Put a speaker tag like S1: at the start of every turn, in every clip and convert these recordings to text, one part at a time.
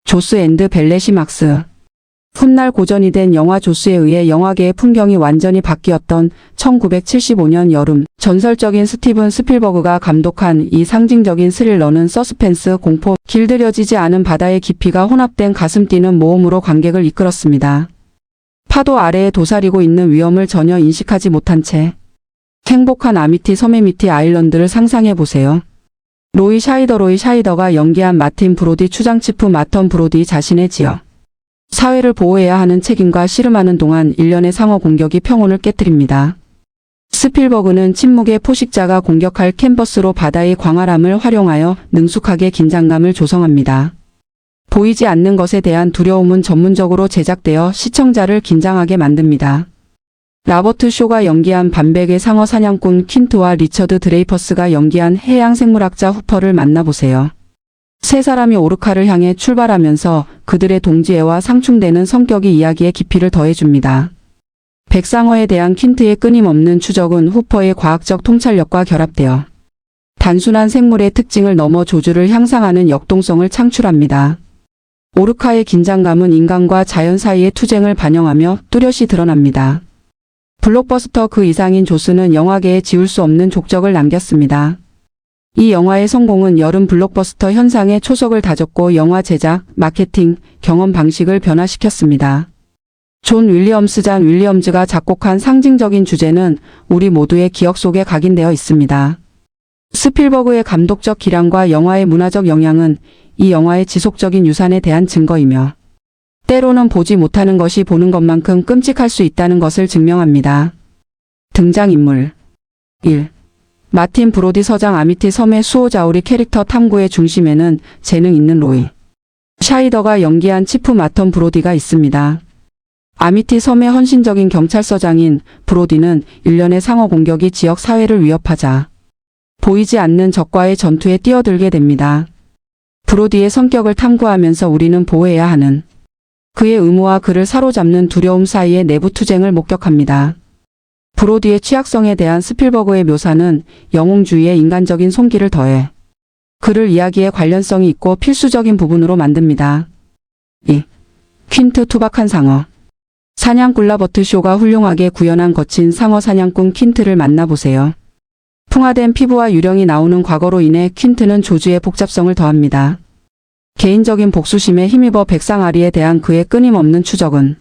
S1: 조스 앤드 벨레시막스. 훗날 고전이 된 영화 조스에 의해 영화계의 풍경이 완전히 바뀌었던 1975년 여름, 전설적인 스티븐 스필버그가 감독한 이 상징적인 스릴러는 서스펜스, 공포, 길들여지지 않은 바다의 깊이가 혼합된 가슴 뛰는 모험으로 관객을 이끌었습니다. 파도 아래에 도사리고 있는 위험을 전혀 인식하지 못한 채 행복한 아미티 섬의 미티 아일랜드를 상상해 보세요. 로이 샤이더가 연기한 마틴 브로디 추장치프 마턴 브로디 자신의 지역 사회를 보호해야 하는 책임과 씨름하는 동안 일련의 상어 공격이 평온을 깨뜨립니다. 스필버그는 침묵의 포식자가 공격할 캔버스로 바다의 광활함을 활용하여 능숙하게 긴장감을 조성합니다. 보이지 않는 것에 대한 두려움은 전문적으로 제작되어 시청자를 긴장하게 만듭니다. 라버트 쇼가 연기한 반백의 상어 사냥꾼 퀸트와 리처드 드레이퍼스가 연기한 해양생물학자 후퍼를 만나보세요. 세 사람이 오르카를 향해 출발하면서 그들의 동지애와 상충되는 성격이 이야기의 깊이를 더해줍니다. 백상어에 대한 퀸트의 끊임없는 추적은 후퍼의 과학적 통찰력과 결합되어 단순한 생물의 특징을 넘어 조주를 향상하는 역동성을 창출합니다. 오르카의 긴장감은 인간과 자연 사이의 투쟁을 반영하며 뚜렷이 드러납니다. 블록버스터 그 이상인 조스는 영화계에 지울 수 없는 족적을 남겼습니다. 이 영화의 성공은 여름 블록버스터 현상의 초석을 다졌고 영화 제작, 마케팅, 경험 방식을 변화시켰습니다. 존 윌리엄즈가 작곡한 상징적인 주제는 우리 모두의 기억 속에 각인되어 있습니다. 스필버그의 감독적 기량과 영화의 문화적 영향은 이 영화의 지속적인 유산에 대한 증거이며 때로는 보지 못하는 것이 보는 것만큼 끔찍할 수 있다는 것을 증명합니다. 등장인물 1. 마틴 브로디 서장 아미티 섬의 수호자우리 캐릭터 탐구의 중심에는 재능 있는 로이 샤이더가 연기한 치프 마턴 브로디가 있습니다. 아미티 섬의 헌신적인 경찰서장인 브로디는 일련의 상어 공격이 지역 사회를 위협하자 보이지 않는 적과의 전투에 뛰어들게 됩니다. 브로디의 성격을 탐구하면서 우리는 보호해야 하는 그의 의무와 그를 사로잡는 두려움 사이의 내부 투쟁을 목격합니다. 브로디의 취약성에 대한 스필버그의 묘사는 영웅주의의 인간적인 손길을 더해 그를 이야기에 관련성이 있고 필수적인 부분으로 만듭니다. 2. 퀸트 투박한 상어. 사냥꾼 라버트 쇼가 훌륭하게 구현한 거친 상어 사냥꾼 퀸트를 만나보세요. 풍화된 피부와 유령이 나오는 과거로 인해 퀸트는 조주의 복잡성을 더합니다. 개인적인 복수심에 힘입어 백상아리에 대한 그의 끊임없는 추적은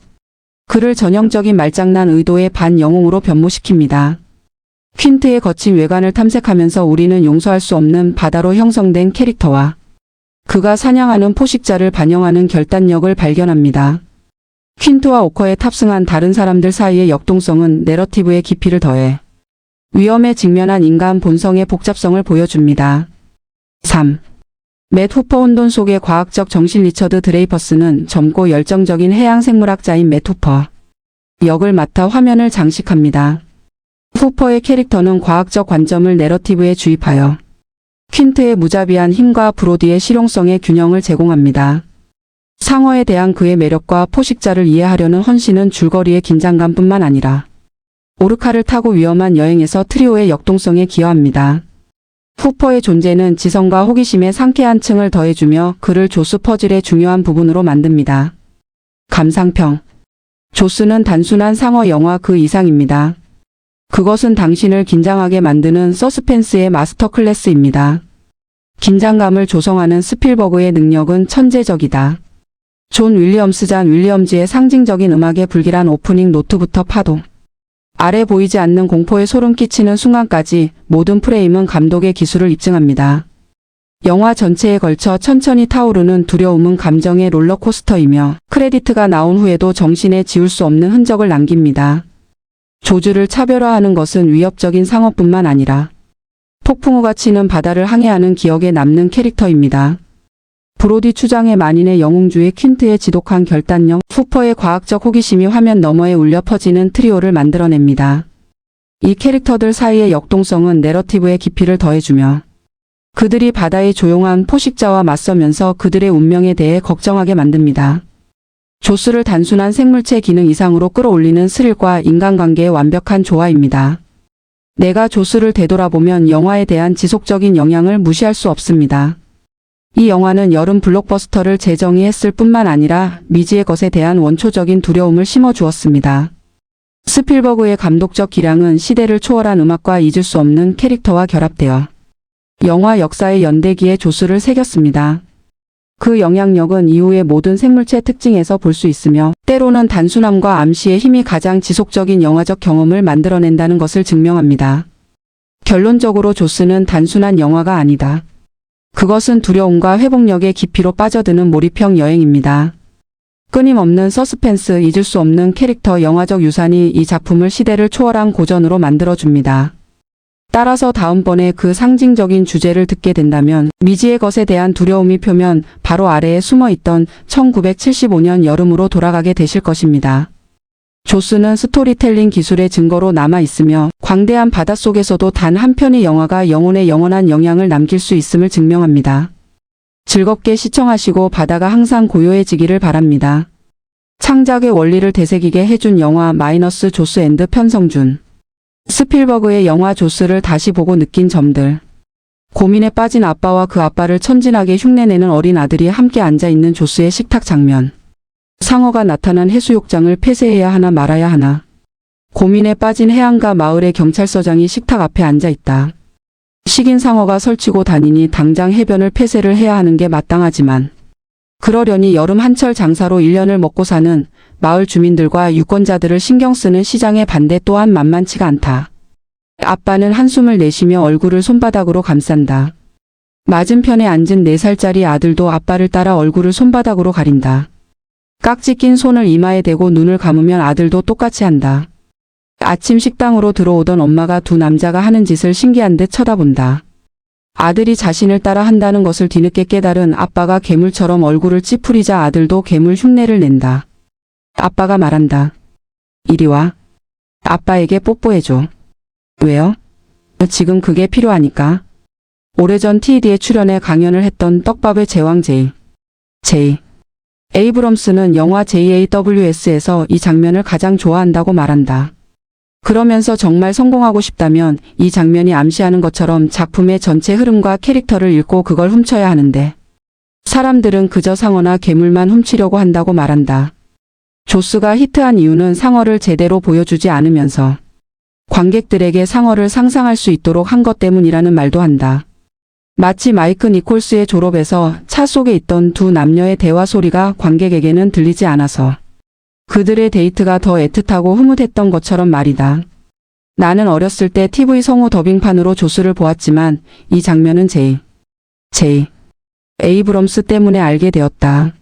S1: 그를 전형적인 말장난 의도의 반영웅으로 변모시킵니다. 퀸트의 거친 외관을 탐색하면서 우리는 용서할 수 없는 바다로 형성된 캐릭터와 그가 사냥하는 포식자를 반영하는 결단력을 발견합니다. 퀸트와 오커에 탑승한 다른 사람들 사이의 역동성은 내러티브의 깊이를 더해 위험에 직면한 인간 본성의 복잡성을 보여줍니다. 3. 맷 후퍼 혼돈 속의 과학적 정신 리처드 드레이퍼스는 젊고 열정적인 해양생물학자인 맷 후퍼 역을 맡아 화면을 장식합니다. 후퍼의 캐릭터는 과학적 관점을 내러티브에 주입하여 퀸트의 무자비한 힘과 브로디의 실용성의 균형을 제공합니다. 상어에 대한 그의 매력과 포식자를 이해하려는 헌신은 줄거리의 긴장감뿐만 아니라 오르카를 타고 위험한 여행에서 트리오의 역동성에 기여합니다. 후퍼의 존재는 지성과 호기심의 상쾌한 층을 더해주며 그를 조스 퍼즐의 중요한 부분으로 만듭니다. 감상평. 조스는 단순한 상어 영화 그 이상입니다. 그것은 당신을 긴장하게 만드는 서스펜스의 마스터 클래스입니다. 긴장감을 조성하는 스필버그의 능력은 천재적이다. 존 윌리엄즈의 상징적인 음악의 불길한 오프닝 노트부터 파도 아래 보이지 않는 공포에 소름 끼치는 순간까지 모든 프레임은 감독의 기술을 입증합니다. 영화 전체에 걸쳐 천천히 타오르는 두려움은 감정의 롤러코스터이며 크레디트가 나온 후에도 정신에 지울 수 없는 흔적을 남깁니다. 조주를 차별화하는 것은 위협적인 상어뿐만 아니라 폭풍우가 치는 바다를 항해하는 기억에 남는 캐릭터입니다. 브로디 추장의 만인의 영웅주의 퀸트의 지독한 결단력, 후퍼의 과학적 호기심이 화면 너머에 울려 퍼지는 트리오를 만들어냅니다. 이 캐릭터들 사이의 역동성은 내러티브의 깊이를 더해주며 그들이 바다의 조용한 포식자와 맞서면서 그들의 운명에 대해 걱정하게 만듭니다. 조스를 단순한 생물체 기능 이상으로 끌어올리는 스릴과 인간관계의 완벽한 조화입니다. 내가 조스를 되돌아보면 영화에 대한 지속적인 영향을 무시할 수 없습니다. 이 영화는 여름 블록버스터를 재정의했을 뿐만 아니라 미지의 것에 대한 원초적인 두려움을 심어주었습니다. 스필버그의 감독적 기량은 시대를 초월한 음악과 잊을 수 없는 캐릭터와 결합되어 영화 역사의 연대기에 조수를 새겼습니다. 그 영향력은 이후의 모든 생물체 특징에서 볼 수 있으며 때로는 단순함과 암시의 힘이 가장 지속적인 영화적 경험을 만들어낸다는 것을 증명합니다. 결론적으로 조스는 단순한 영화가 아니다. 그것은 두려움과 회복력의 깊이로 빠져드는 몰입형 여행입니다. 끊임없는 서스펜스, 잊을 수 없는 캐릭터, 영화적 유산이 이 작품을 시대를 초월한 고전으로 만들어줍니다. 따라서 다음번에 그 상징적인 주제를 듣게 된다면 미지의 것에 대한 두려움이 표면 바로 아래에 숨어있던 1975년 여름으로 돌아가게 되실 것입니다. 조스는 스토리텔링 기술의 증거로 남아있으며 광대한 바닷속에서도 단 한 편의 영화가 영혼에 영원한 영향을 남길 수 있음을 증명합니다. 즐겁게 시청하시고 바다가 항상 고요해지기를 바랍니다. 창작의 원리를 되새기게 해준 영화 마이너스 조스 앤드 편성준. 스필버그의 영화 조스를 다시 보고 느낀 점들. 고민에 빠진 아빠와 그 아빠를 천진하게 흉내내는 어린 아들이 함께 앉아있는 조스의 식탁 장면. 상어가 나타난 해수욕장을 폐쇄해야 하나 말아야 하나. 고민에 빠진 해안가 마을의 경찰서장이 식탁 앞에 앉아있다. 식인 상어가 설치고 다니니 당장 해변을 폐쇄를 해야 하는 게 마땅하지만 그러려니 여름 한철 장사로 1년을 먹고 사는 마을 주민들과 유권자들을 신경 쓰는 시장의 반대 또한 만만치가 않다. 아빠는 한숨을 내쉬며 얼굴을 손바닥으로 감싼다. 맞은편에 앉은 4살짜리 아들도 아빠를 따라 얼굴을 손바닥으로 가린다. 깍지 낀 손을 이마에 대고 눈을 감으면 아들도 똑같이 한다. 아침 식당으로 들어오던 엄마가 두 남자가 하는 짓을 신기한 듯 쳐다본다. 아들이 자신을 따라 한다는 것을 뒤늦게 깨달은 아빠가 괴물처럼 얼굴을 찌푸리자 아들도 괴물 흉내를 낸다. 아빠가 말한다. 이리 와. 아빠에게 뽀뽀해줘. 왜요? 지금 그게 필요하니까. 오래전 TED에 출연해 강연을 했던 떡밥의 제왕 제이. 에이브럼스는 영화 JAWS에서 이 장면을 가장 좋아한다고 말한다. 그러면서 정말 성공하고 싶다면 이 장면이 암시하는 것처럼 작품의 전체 흐름과 캐릭터를 읽고 그걸 훔쳐야 하는데 사람들은 그저 상어나 괴물만 훔치려고 한다고 말한다. 조스가 히트한 이유는 상어를 제대로 보여주지 않으면서 관객들에게 상어를 상상할 수 있도록 한 것 때문이라는 말도 한다. 마치 마이크 니콜스의 졸업에서 차 속에 있던 두 남녀의 대화 소리가 관객에게는 들리지 않아서 그들의 데이트가 더 애틋하고 흐뭇했던 것처럼 말이다. 나는 어렸을 때 TV 성우 더빙판으로 조스를 보았지만 이 장면은 제이. 에이브럼스 때문에 알게 되었다.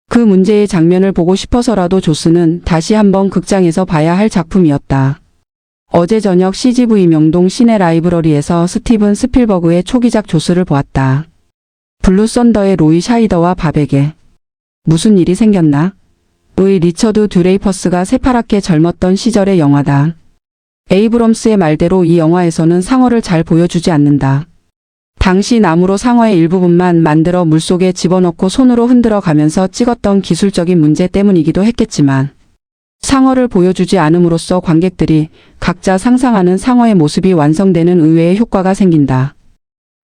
S1: 그 문제의 장면을 보고 싶어서라도 조스는 다시 한번 극장에서 봐야 할 작품이었다. 어제 저녁 CGV 명동 시내 라이브러리에서 스티븐 스필버그의 초기작 조스를 보았다. 블루 썬더의 로이 샤이더와 밥에게 무슨 일이 생겼나? 의 리처드 듀레이퍼스가 새파랗게 젊었던 시절의 영화다. 에이브럼스의 말대로 이 영화에서는 상어를 잘 보여주지 않는다. 당시 나무로 상어의 일부분만 만들어 물속에 집어넣고 손으로 흔들어 가면서 찍었던 기술적인 문제 때문이기도 했겠지만 상어를 보여주지 않음으로써 관객들이 각자 상상하는 상어의 모습이 완성되는 의외의 효과가 생긴다.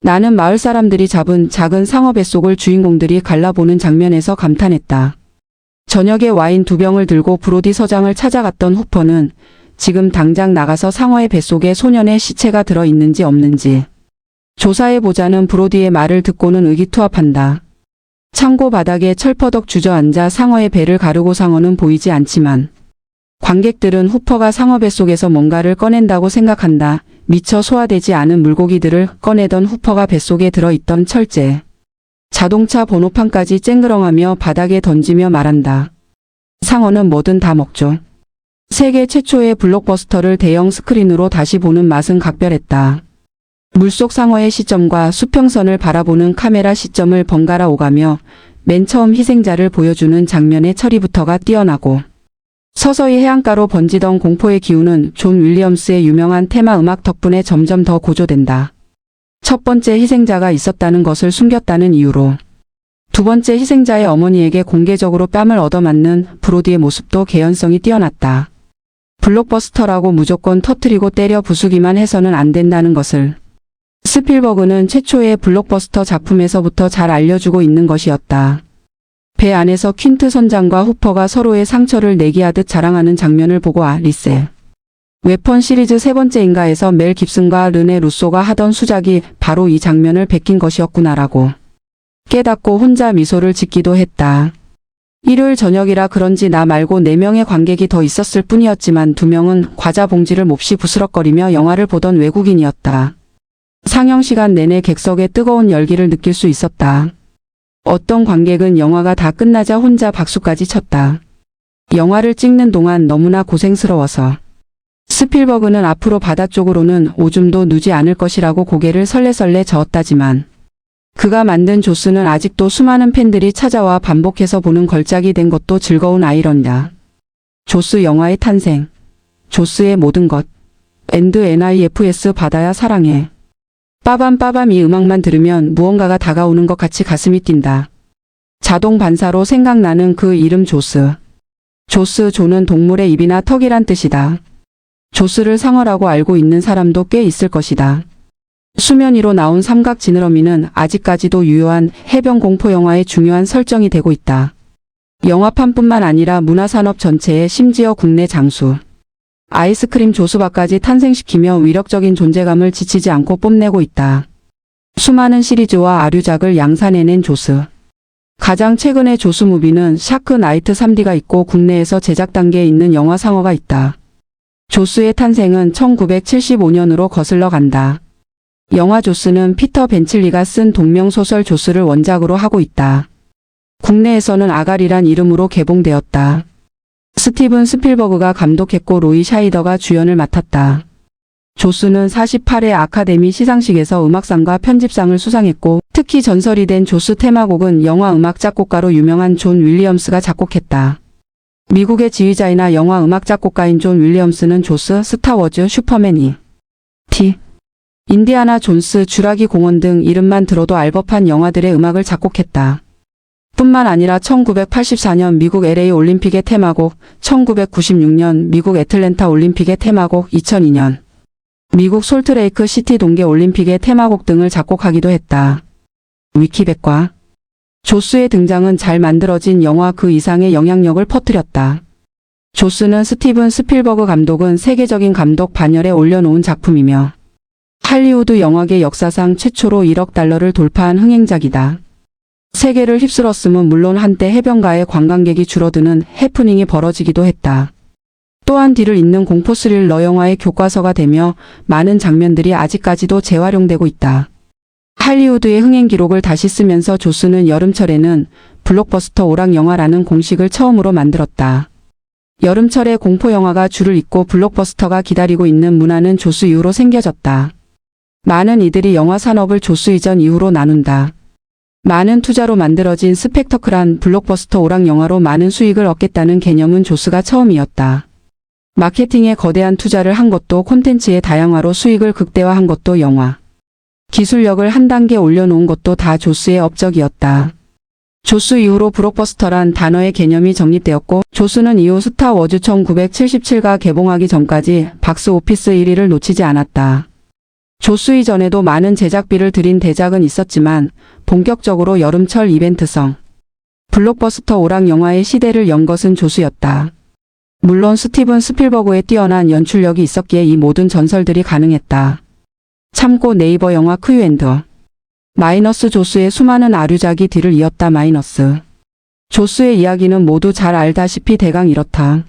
S1: 나는 마을 사람들이 잡은 작은 상어 뱃속을 주인공들이 갈라보는 장면에서 감탄했다. 저녁에 와인 2병을 들고 브로디 서장을 찾아갔던 후퍼는 지금 당장 나가서 상어의 뱃속에 소년의 시체가 들어있는지 없는지 조사해보자는 브로디의 말을 듣고는 의기투합한다. 창고 바닥에 철퍼덕 주저앉아 상어의 배를 가르고 상어는 보이지 않지만 관객들은 후퍼가 상어 뱃속에서 뭔가를 꺼낸다고 생각한다. 미처 소화되지 않은 물고기들을 꺼내던 후퍼가 뱃속에 들어있던 철제. 자동차 번호판까지 쨍그렁하며 바닥에 던지며 말한다. 상어는 뭐든 다 먹죠. 세계 최초의 블록버스터를 대형 스크린으로 다시 보는 맛은 각별했다. 물속 상어의 시점과 수평선을 바라보는 카메라 시점을 번갈아 오가며 맨 처음 희생자를 보여주는 장면의 처리부터가 뛰어나고 서서히 해안가로 번지던 공포의 기운은 존 윌리엄스의 유명한 테마 음악 덕분에 점점 더 고조된다. 첫 번째 희생자가 있었다는 것을 숨겼다는 이유로 두 번째 희생자의 어머니에게 공개적으로 뺨을 얻어맞는 브로디의 모습도 개연성이 뛰어났다. 블록버스터라고 무조건 터뜨리고 때려 부수기만 해서는 안 된다는 것을 스필버그는 최초의 블록버스터 작품에서부터 잘 알려주고 있는 것이었다. 배 안에서 퀸트 선장과 후퍼가 서로의 상처를 내기하듯 자랑하는 장면을 보고 리세. 웨펀 시리즈 세 번째인가에서 멜 깁슨과 르네 루소가 하던 수작이 바로 이 장면을 베낀 것이었구나라고 깨닫고 혼자 미소를 짓기도 했다. 일요일 저녁이라 그런지 나 말고 4명의 관객이 더 있었을 뿐이었지만 2명은 과자 봉지를 몹시 부스럭거리며 영화를 보던 외국인이었다. 상영 시간 내내 객석의 뜨거운 열기를 느낄 수 있었다. 어떤 관객은 영화가 다 끝나자 혼자 박수까지 쳤다. 영화를 찍는 동안 너무나 고생스러워서. 스필버그는 앞으로 바다 쪽으로는 오줌도 누지 않을 것이라고 고개를 설레설레 저었다지만 그가 만든 조스는 아직도 수많은 팬들이 찾아와 반복해서 보는 걸작이 된 것도 즐거운 아이러니다. 조스 영화의 탄생. 조스의 모든 것. NIFS 바다야 사랑해. 빠밤 이 음악만 들으면 무언가가 다가오는 것 같이 가슴이 뛴다. 자동 반사로 생각나는 그 이름 조스. 조는 동물의 입이나 턱이란 뜻이다. 조스를 상어라고 알고 있는 사람도 꽤 있을 것이다. 수면 위로 나온 삼각 지느러미는 아직까지도 유효한 해변 공포 영화의 중요한 설정이 되고 있다. 영화판뿐만 아니라 문화산업 전체에 심지어 국내 장수. 아이스크림 조스바까지 탄생시키며 위력적인 존재감을 지치지 않고 뽐내고 있다. 수많은 시리즈와 아류작을 양산해낸 조스. 가장 최근의 조스 무비는 샤크 나이트 3D가 있고 국내에서 제작 단계에 있는 영화 상어가 있다. 조스의 탄생은 1975년으로 거슬러 간다. 영화 조스는 피터 벤칠리가 쓴 동명소설 조스를 원작으로 하고 있다. 국내에서는 아가리란 이름으로 개봉되었다. 스티븐 스필버그가 감독했고 로이 샤이더가 주연을 맡았다. 조스는 48회 아카데미 시상식에서 음악상과 편집상을 수상했고 특히 전설이 된 조스 테마곡은 영화 음악 작곡가로 유명한 존 윌리엄스가 작곡했다. 미국의 지휘자이나 영화 음악 작곡가인 존 윌리엄스는 조스, 스타워즈, 슈퍼맨 인디아나 존스, 주라기 공원 등 이름만 들어도 알 법한 영화들의 음악을 작곡했다. 뿐만 아니라 1984년 미국 LA 올림픽의 테마곡, 1996년 미국 애틀랜타 올림픽의 테마곡, 2002년 미국 솔트레이크 시티 동계 올림픽의 테마곡 등을 작곡하기도 했다. 위키백과 조스의 등장은 잘 만들어진 영화 그 이상의 영향력을 퍼뜨렸다. 조스는 스티븐 스필버그 감독은 세계적인 감독 반열에 올려놓은 작품이며 할리우드 영화계 역사상 최초로 1억 달러를 돌파한 흥행작이다. 세계를 휩쓸었음은 물론 한때 해변가에 관광객이 줄어드는 해프닝이 벌어지기도 했다. 또한 뒤를 잇는 공포 스릴러 영화의 교과서가 되며 많은 장면들이 아직까지도 재활용되고 있다. 할리우드의 흥행 기록을 다시 쓰면서 조스는 여름철에는 블록버스터 오락 영화라는 공식을 처음으로 만들었다. 여름철에 공포 영화가 줄을 잇고 블록버스터가 기다리고 있는 문화는 조스 이후로 생겨졌다. 많은 이들이 영화 산업을 조스 이전 이후로 나눈다. 많은 투자로 만들어진 스펙터클한 블록버스터 오락 영화로 많은 수익을 얻겠다는 개념은 조스가 처음이었다. 마케팅에 거대한 투자를 한 것도 콘텐츠의 다양화로 수익을 극대화한 것도 영화. 기술력을 한 단계 올려놓은 것도 다 조스의 업적이었다. 조스 이후로 블록버스터란 단어의 개념이 정립되었고 조스는 이후 스타워즈 1977가 개봉하기 전까지 박스오피스 1위를 놓치지 않았다. 조스 이전에도 많은 제작비를 들인 대작은 있었지만 본격적으로 여름철 이벤트성 블록버스터 오락 영화의 시대를 연 것은 조스였다. 물론 스티븐 스필버그의 뛰어난 연출력이 있었기에 이 모든 전설들이 가능했다. 참고 네이버 영화 큐&더 마이너스 조스의 수많은 아류작이 뒤를 이었다. 마이너스 조스의 이야기는 모두 잘 알다시피 대강 이렇다.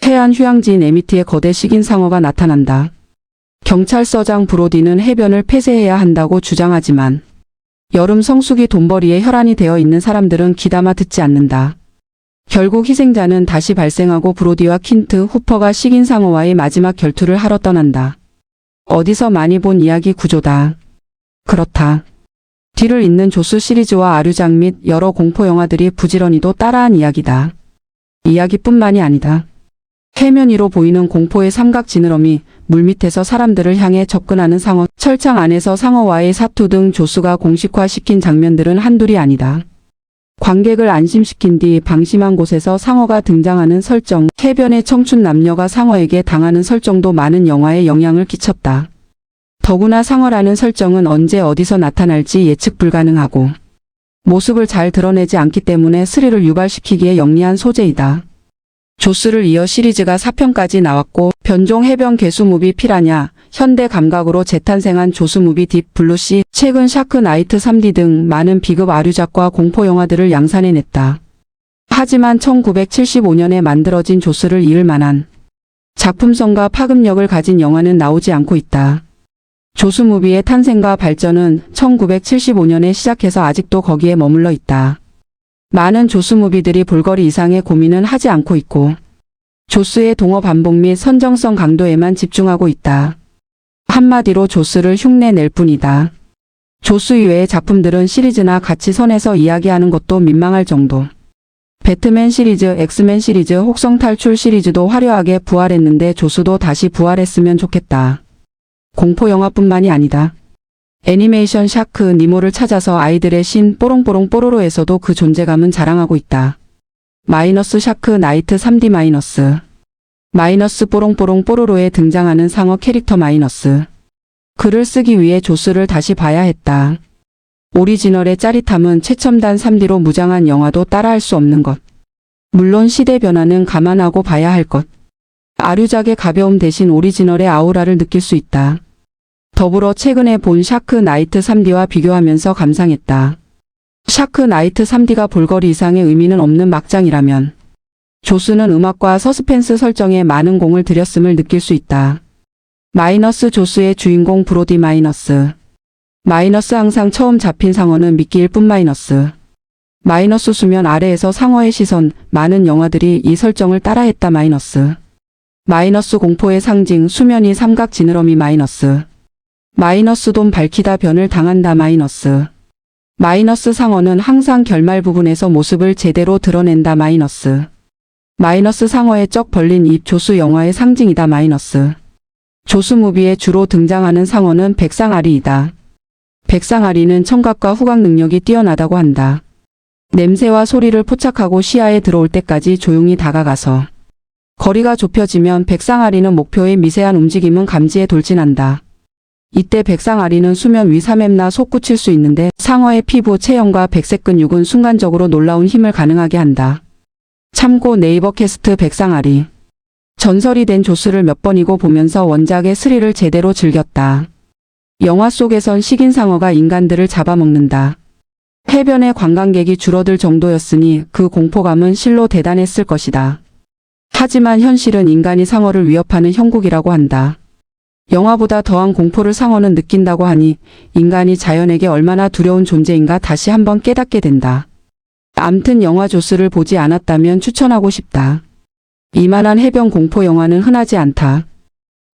S1: 해안 휴양지인 에미티의 거대 식인 상어가 나타난다. 경찰서장 브로디는 해변을 폐쇄해야 한다고 주장하지만 여름 성수기 돈벌이에 혈안이 되어 있는 사람들은 귀담아 듣지 않는다. 결국 희생자는 다시 발생하고 브로디와 퀸트, 후퍼가 식인 상어와의 마지막 결투를 하러 떠난다. 어디서 많이 본 이야기 구조다. 그렇다. 뒤를 잇는 조스 시리즈와 아류작 및 여러 공포 영화들이 부지런히도 따라한 이야기다. 이야기뿐만이 아니다. 해면 위로 보이는 공포의 삼각 지느러미, 물밑에서 사람들을 향해 접근하는 상어, 철창 안에서 상어와의 사투 등 조스가 공식화시킨 장면들은 한둘이 아니다. 관객을 안심시킨 뒤 방심한 곳에서 상어가 등장하는 설정, 해변의 청춘 남녀가 상어에게 당하는 설정도 많은 영화에 영향을 끼쳤다. 더구나 상어라는 설정은 언제 어디서 나타날지 예측 불가능하고 모습을 잘 드러내지 않기 때문에 스릴을 유발시키기에 영리한 소재이다. 조스를 이어 시리즈가 4편까지 나왔고 변종 해변 개수 무비 피라냐, 현대 감각으로 재탄생한 조스 무비 딥 블루시, 최근 샤크 나이트 3D 등 많은 비급 아류작과 공포 영화들을 양산해냈다. 하지만 1975년에 만들어진 조스를 이을 만한 작품성과 파급력을 가진 영화는 나오지 않고 있다. 조스 무비의 탄생과 발전은 1975년에 시작해서 아직도 거기에 머물러 있다. 많은 조스 무비들이 볼거리 이상의 고민은 하지 않고 있고 조스의 동어 반복 및 선정성 강도에만 집중하고 있다. 한마디로 조스를 흉내낼 뿐이다. 조스 이외의 작품들은 시리즈나 같이 선에서 이야기하는 것도 민망할 정도. 배트맨 시리즈, 엑스맨 시리즈, 혹성 탈출 시리즈도 화려하게 부활했는데 조스도 다시 부활했으면 좋겠다. 공포 영화뿐만이 아니다. 애니메이션 샤크 니모를 찾아서 아이들의 신 뽀롱뽀롱 뽀로로에서도 그 존재감은 자랑하고 있다. 마이너스 샤크 나이트 3D 마이너스 뽀롱뽀롱 뽀로로에 등장하는 상어 캐릭터 마이너스. 글을 쓰기 위해 조스를 다시 봐야 했다. 오리지널의 짜릿함은 최첨단 3D로 무장한 영화도 따라할 수 없는 것. 물론 시대 변화는 감안하고 봐야 할 것. 아류작의 가벼움 대신 오리지널의 아우라를 느낄 수 있다. 더불어 최근에 본 샤크 나이트 3D와 비교하면서 감상했다. 샤크 나이트 3D가 볼거리 이상의 의미는 없는 막장이라면 조스는 음악과 서스펜스 설정에 많은 공을 들였음을 느낄 수 있다. 마이너스 조스의 주인공 브로디 마이너스 항상 처음 잡힌 상어는 미끼일 뿐 마이너스 수면 아래에서 상어의 시선, 많은 영화들이 이 설정을 따라했다 마이너스 공포의 상징, 수면이 삼각 지느러미 마이너스 돈 밝히다 변을 당한다 마이너스 상어는 항상 결말 부분에서 모습을 제대로 드러낸다 마이너스 상어의 쩍 벌린 입 조스 영화의 상징이다 조스 무비에 주로 등장하는 상어는 백상아리이다. 백상아리는 청각과 후각 능력이 뛰어나다고 한다. 냄새와 소리를 포착하고 시야에 들어올 때까지 조용히 다가가서 거리가 좁혀지면 백상아리는 목표의 미세한 움직임은 감지에 돌진한다. 이때 백상아리는 수면 위 3m나 솟구칠 수 있는데 상어의 피부, 체형과 백색 근육은 순간적으로 놀라운 힘을 가능하게 한다. 참고 네이버 캐스트 백상아리. 전설이 된 조스를 몇 번이고 보면서 원작의 스릴을 제대로 즐겼다. 영화 속에선 식인 상어가 인간들을 잡아먹는다. 해변의 관광객이 줄어들 정도였으니 그 공포감은 실로 대단했을 것이다. 하지만 현실은 인간이 상어를 위협하는 형국이라고 한다. 영화보다 더한 공포를 상어는 느낀다고 하니 인간이 자연에게 얼마나 두려운 존재인가 다시 한번 깨닫게 된다. 암튼 영화 조스를 보지 않았다면 추천하고 싶다. 이만한 해변 공포 영화는 흔하지 않다.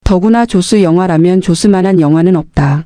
S1: 더구나 조스 영화라면 조스만한 영화는 없다.